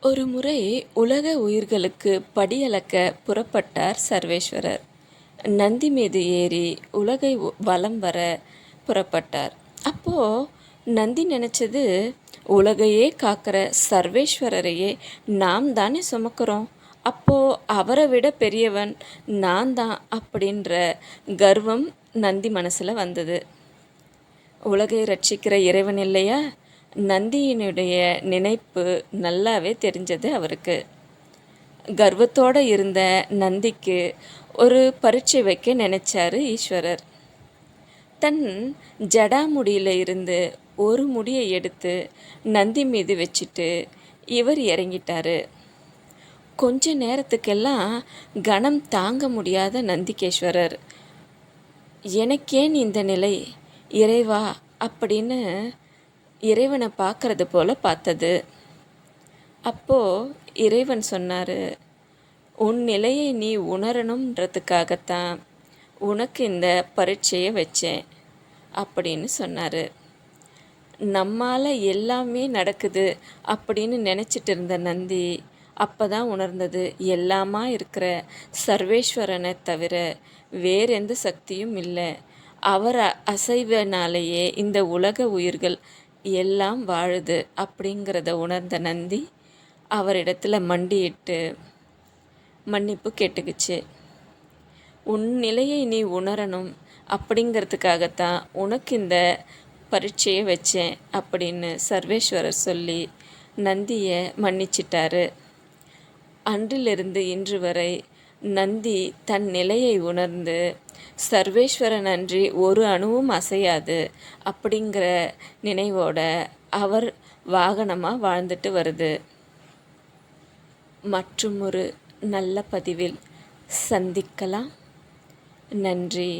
ஒரு முறை உலக உயிர்களுக்கு படியளக்க புறப்பட்டார் சர்வேஸ்வரர். நந்தி மீது ஏறி உலகை வலம் வர புறப்பட்டார். அப்போ நந்தி நினச்சது, உலகையே காக்கிற சர்வேஸ்வரரையே நாம் தானே சுமக்கிறோம், அப்போ அவரை விட பெரியவன் நான் தான் அப்படின்ற கர்வம் நந்தி மனசில் வந்தது. உலகை ரட்சிக்கிற இறைவன் இல்லையா? நந்தியினுடைய நினைப்பு நல்லாவே தெரிஞ்சது அவருக்கு. கர்வத்தோடு இருந்த நந்திக்கு ஒரு பரீட்சை வைக்க நினைச்சாரு ஈஸ்வரர். தன் ஜடாமுடியில் இருந்து ஒரு முடியை எடுத்து நந்தி மீது வச்சுட்டு இவர் இறங்கிட்டாரு. கொஞ்ச நேரத்துக்கெல்லாம் கணம் தாங்க முடியாத நந்திகேஸ்வரர், எனக்கேன் இந்த நிலை இறைவா அப்படின்னு இறைவனை பார்க்கறது போல் பார்த்தது. அப்போது இறைவன் சொன்னார், உன் நிலையை நீ உணரணுன்றதுக்காகத்தான் உனக்கு இந்த பரீட்சையை வச்சேன் அப்படின்னு சொன்னார். நம்மால் எல்லாமே நடக்குது அப்படின்னு நினச்சிட்டு இருந்த நந்தி அப்போ தான் உணர்ந்தது, எல்லாமா இருக்கிற சர்வேஸ்வரனை தவிர வேற எந்த சக்தியும் இல்லை. அவர் அசைவனாலேயே இந்த உலக உயிர்கள் எல்லாம் வாழுது அப்படிங்கிறத உணர்ந்த நந்தி அவரிடத்துல மண்டியிட்டு மன்னிப்பு கேட்டுக்குச்சு. உன் நிலையை நீ உணரணும் அப்படிங்கிறதுக்காகத்தான் உனக்கு இந்த பரீட்சையை வச்சேன் அப்படின்னு சர்வேஸ்வரர் சொல்லி நந்தியை மன்னிச்சிட்டாரு. அன்றிலிருந்து இன்று வரை நந்தி தன் நிலையை உணர்ந்து சர்வேஸ்வரன் அன்றி ஒரு அணுவும் அசையாது அப்படிங்கிற நினைவோட அவர் வாகனமாக வாழ்ந்துட்டு வருது. மற்றும் ஒரு நல்ல பதிவில் சந்திக்கலாம். நன்றி.